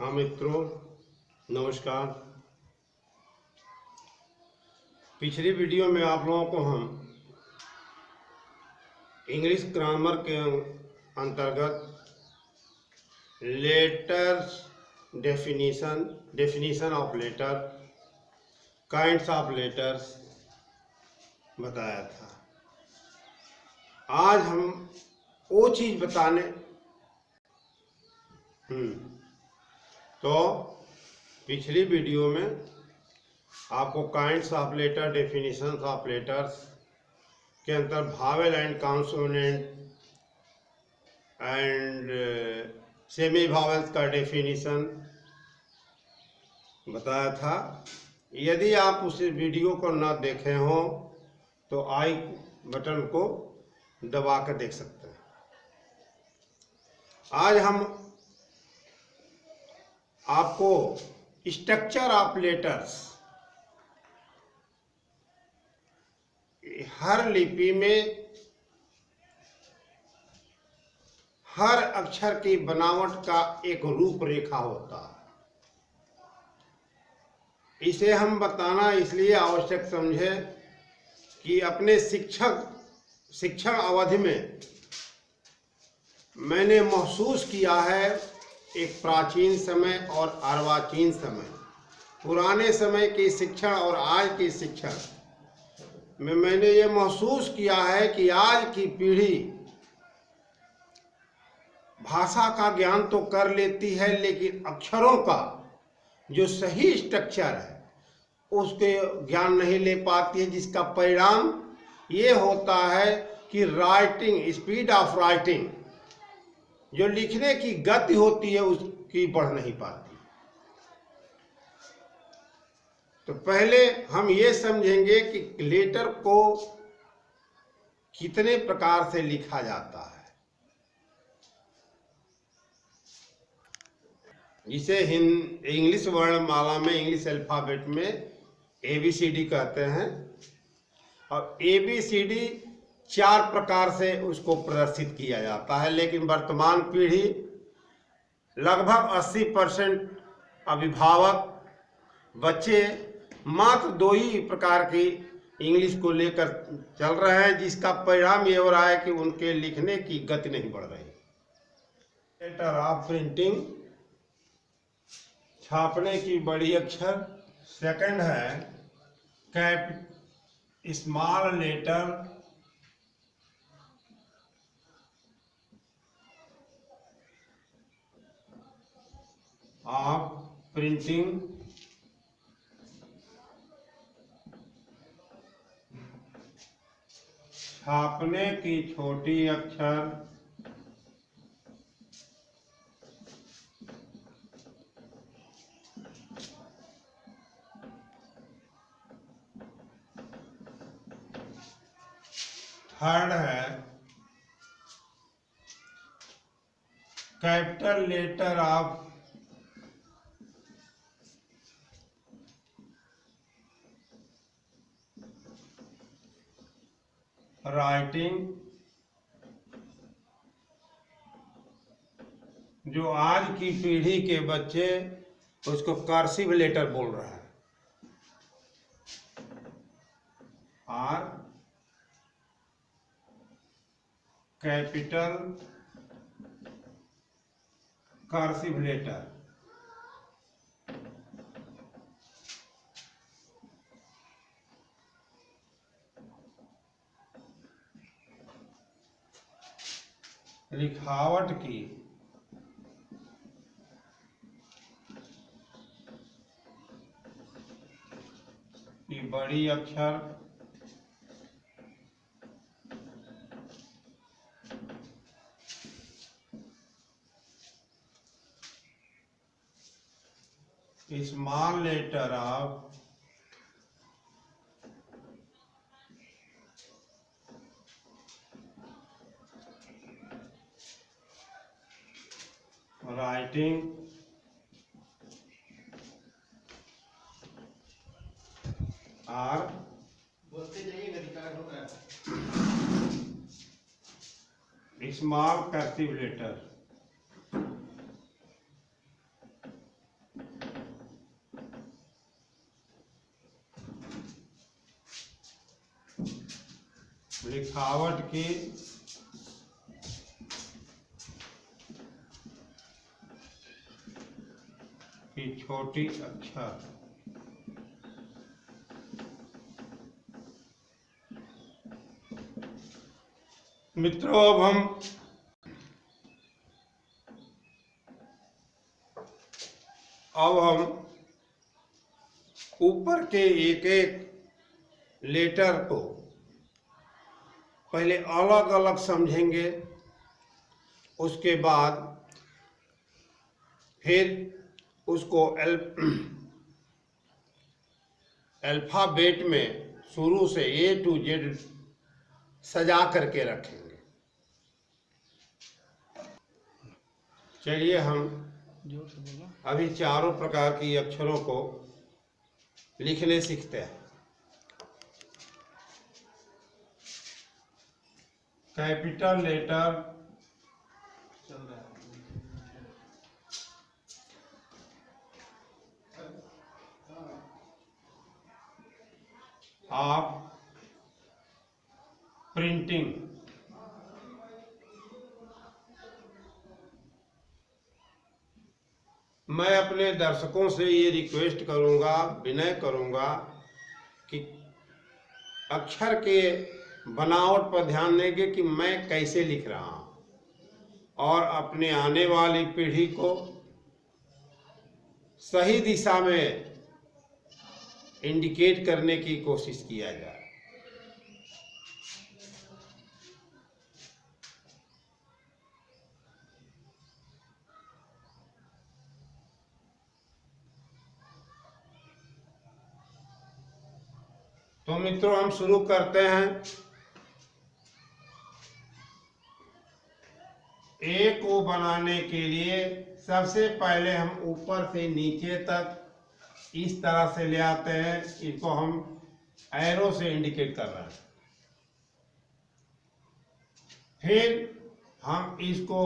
हाँ मित्रों, नमस्कार। पिछली वीडियो में आप लोगों को हम इंग्लिश ग्रामर के अंतर्गत letters definition of letter, kinds of letters बताया था। आज हम वो चीज़ बताने तो पिछली वीडियो में आपको kinds of letter, definitions of letters के अंतर vowel and consonant and semi vowels का डेफिनेशन बताया था। यदि आप उस वीडियो को न देखे हों तो आई बटन को दबा कर देख सकते हैं। आज हम आपको स्ट्रक्चर ऑफ लेटर्स, हर लिपि में हर अक्षर की बनावट का एक रूपरेखा होता है। इसे हम बताना इसलिए आवश्यक समझे कि अपने शिक्षण अवधि में मैंने महसूस किया है, एक प्राचीन समय और अर्वाचीन समय, पुराने समय की शिक्षण और आज की शिक्षण में मैंने ये महसूस किया है कि आज की पीढ़ी भाषा का ज्ञान तो कर लेती है, लेकिन अक्षरों का जो सही स्ट्रक्चर है उसके ज्ञान नहीं ले पाती है, जिसका परिणाम ये होता है कि राइटिंग, स्पीड ऑफ राइटिंग, जो लिखने की गति होती है उसकी बढ़ नहीं पाती। तो पहले हम ये समझेंगे कि लेटर को कितने प्रकार से लिखा जाता है, जिसे इंग्लिश वर्णमाला में, इंग्लिश अल्फाबेट में ABCD कहते हैं। और ABCD 4 प्रकार से उसको प्रदर्शित किया जाता है, लेकिन वर्तमान पीढ़ी लगभग 80% अभिभावक बच्चे मात्र 2 ही प्रकार की इंग्लिश को लेकर चल रहे हैं, जिसका परिणाम ये हो रहा है कि उनके लिखने की गति नहीं बढ़ रही। लेटर ऑफ प्रिंटिंग, छापने की बड़ी अक्षर। सेकंड है स्मॉल लेटर ऑफ प्रिंटिंग, छापने की छोटी अक्षर। थर्ड है कैपिटल लेटर ऑफ राइटिंग, जो आज की पीढ़ी के बच्चे उसको कर्सिव लेटर बोल रहे हैं। और कैपिटल कर्सिव लेटर, लिखावट की बड़ी अक्षर, स्मॉल लेटर ऑफ राइटिंग, और बोलते जाइए स्मॉल कर्सिव लेटर। लिखावट की छोटी अक्षर। मित्रों, अब हम ऊपर के एक एक लेटर को पहले अलग अलग समझेंगे, उसके बाद फिर उसको अल्फाबेट में शुरू से A to Z सजा करके रखेंगे। चलिए हम अभी चारों प्रकार की अक्षरों को लिखने सीखते हैं। Capital letter of printing. मैं अपने दर्शकों से ये रिक्वेस्ट करूंगा, विनय करूंगा कि अक्षर के बनावट पर ध्यान देंगे कि मैं कैसे लिख रहा हूं और अपने आने वाली पीढ़ी को सही दिशा में इंडिकेट करने की कोशिश किया जाए। तो मित्रों, हम शुरू करते हैं। ए को बनाने के लिए सबसे पहले हम ऊपर से नीचे तक इस तरह से ले आते हैं। इसको हम एरो से इंडिकेट कर रहे हैं। फिर हम इसको,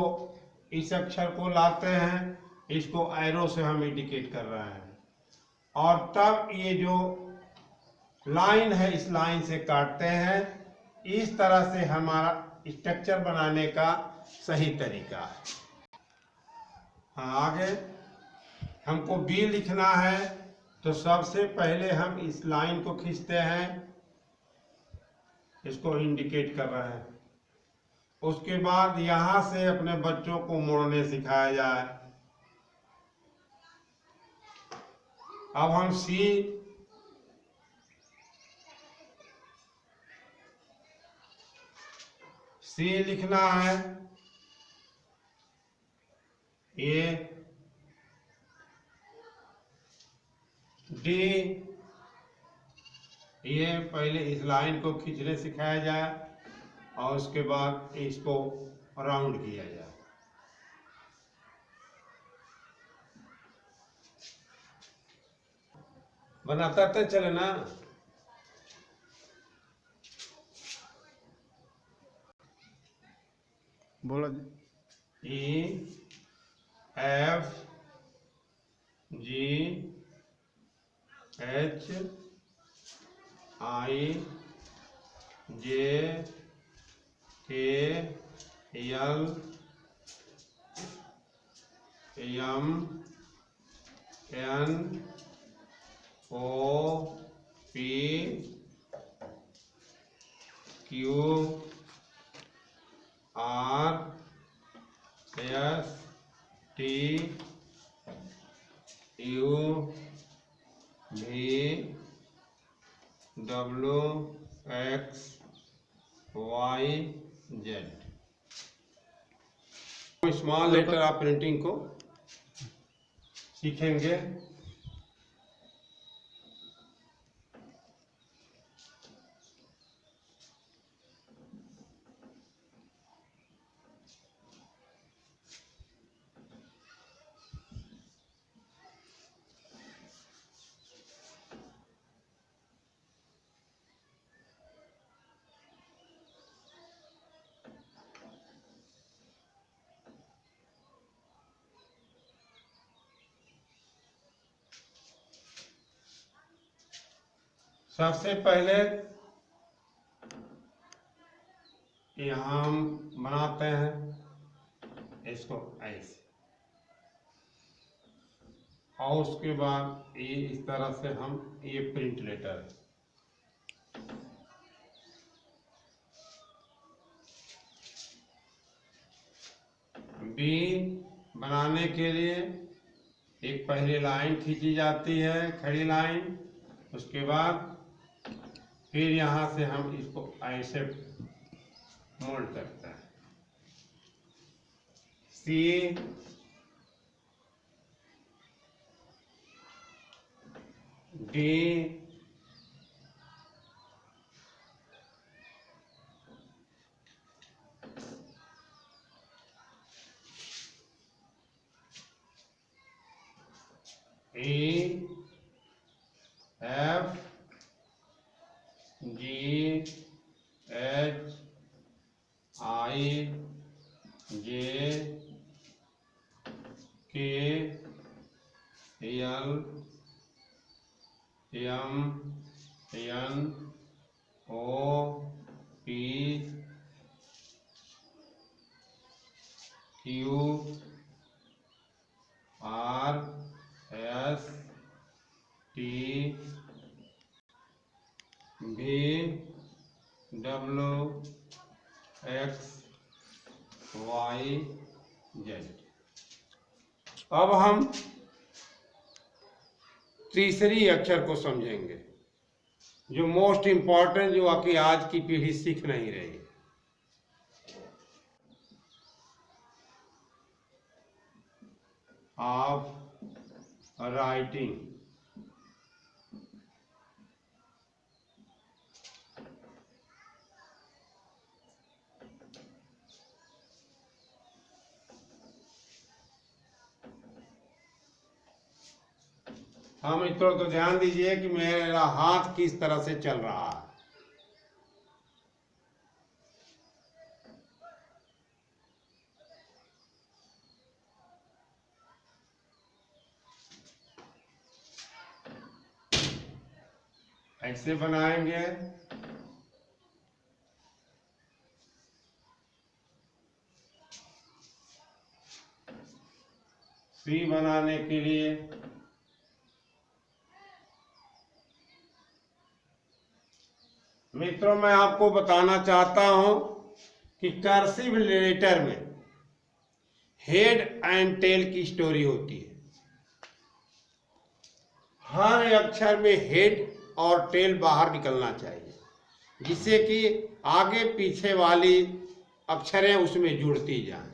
इस अक्षर को लाते हैं, इसको एरो से हम इंडिकेट कर रहे हैं और तब ये जो लाइन है इस लाइन से काटते हैं। इस तरह से हमारा स्ट्रक्चर बनाने का सही तरीका है। हाँ, आगे हमको बी लिखना है तो सबसे पहले हम इस लाइन को खींचते हैं, इसको इंडिकेट कर रहे हैं। उसके बाद यहां से अपने बच्चों को मोड़ने सिखाया जाए। अब हम सी लिखना है। ये डी, ये पहले इस लाइन को खींचने सिखाया जाए और उसके बाद इसको राउंड किया जाए। बनाता तो चले ना। बोला E F G H I J K L M N O P Q R S T U V W X Y Z। Small letter of printing को सीखेंगे। सबसे पहले यहाँ हम बनाते हैं इसको ऐसे, और उसके बाद ये इस तरह से हम ये प्रिंट लेटर बी बनाने के लिए एक पहले लाइन खींची जाती है, खड़ी लाइन। उसके बाद फिर यहाँ से हम इसको ऐसे मोल्ड करते हैं। C D E F G H I J K L M N O P Q R S T V W X Y Z। अब हम तीसरी अक्षर को समझेंगे, जो मोस्ट इम्पॉर्टेंट, जो आपकी आज की पीढ़ी सीख नहीं रही। Of writing. हाँ मित्रों, तो ध्यान दीजिए कि मेरा हाथ किस तरह से चल रहा है। ऐसे बनाएंगे, सी बनाने के लिए मित्रों मैं आपको बताना चाहता हूं कि कर्सिव लेटर में हेड एंड टेल की स्टोरी होती है। हर अक्षर में हेड और टेल बाहर निकलना चाहिए, जिससे कि आगे पीछे वाली अक्षरें उसमें जुड़ती जाएं।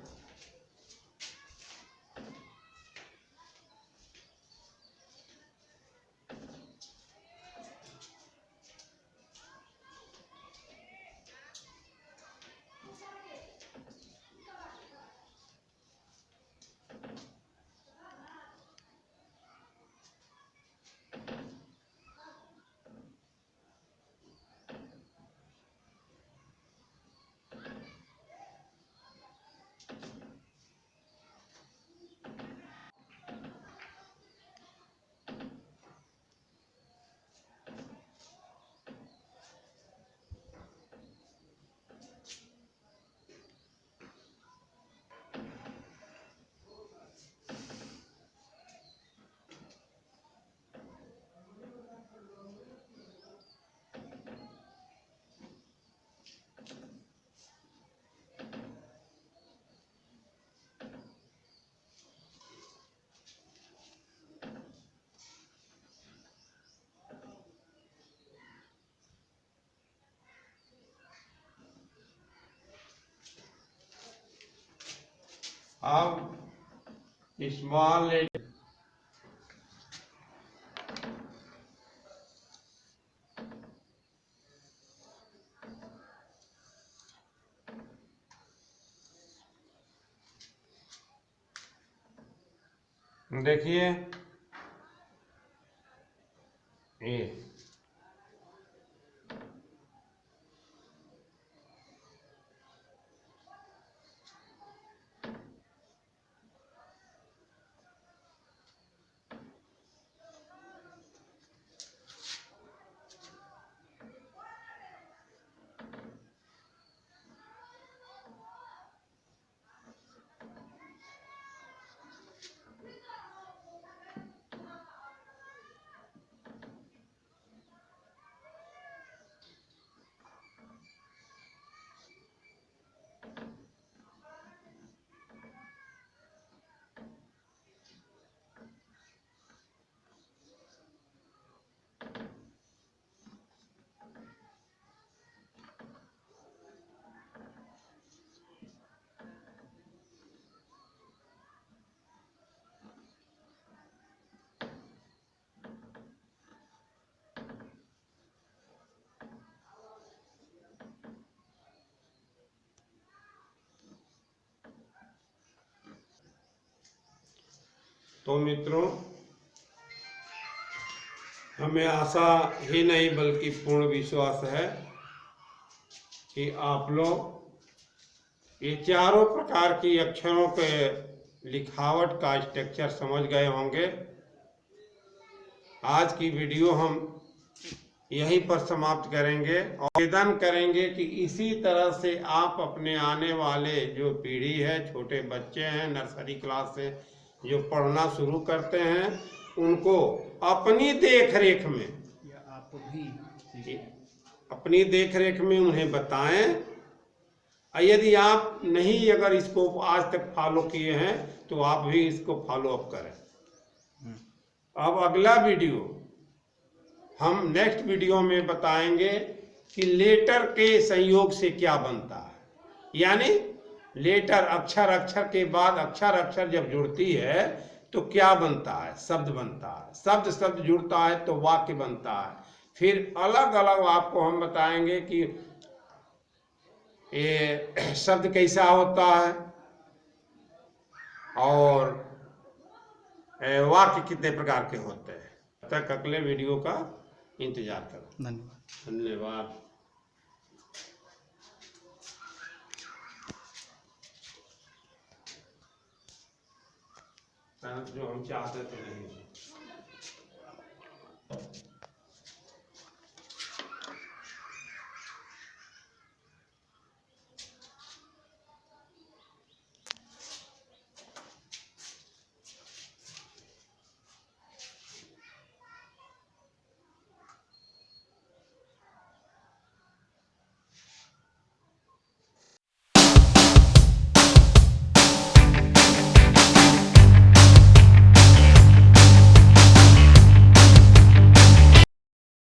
अब स्मॉल लेटर देखिए, ए तो मित्रों, हमें आशा ही नहीं बल्कि पूर्ण विश्वास है कि आप लोग ये चारों प्रकार की अक्षरों के लिखावट का स्ट्रक्चर समझ गए होंगे। आज की वीडियो हम यहीं पर समाप्त करेंगे और निवेदन करेंगे कि इसी तरह से आप अपने आने वाले जो पीढ़ी है, छोटे बच्चे हैं नर्सरी क्लास से जो पढ़ना शुरू करते हैं, उनको अपनी देख रेख में या आप भी अपनी देख रेख में उन्हें बताएं। यदि आप नहीं अगर इसको आज तक फॉलो किए हैं तो आप भी इसको फॉलो अप करें। अब अगला वीडियो हम नेक्स्ट वीडियो में बताएंगे कि लेटर के संयोग से क्या बनता है, यानी लेटर अक्षर अक्षर के बाद अक्षर अक्षर जब जुड़ती है तो क्या बनता है, शब्द बनता है, शब्द शब्द जुड़ता है तो वाक्य बनता है। फिर अलग अलग आपको हम बताएंगे कि ये शब्द कैसा होता है और वाक्य कितने प्रकार के होते हैं। तक अगले वीडियो का इंतजार करो। धन्यवाद। जो हम चाहते थे नहीं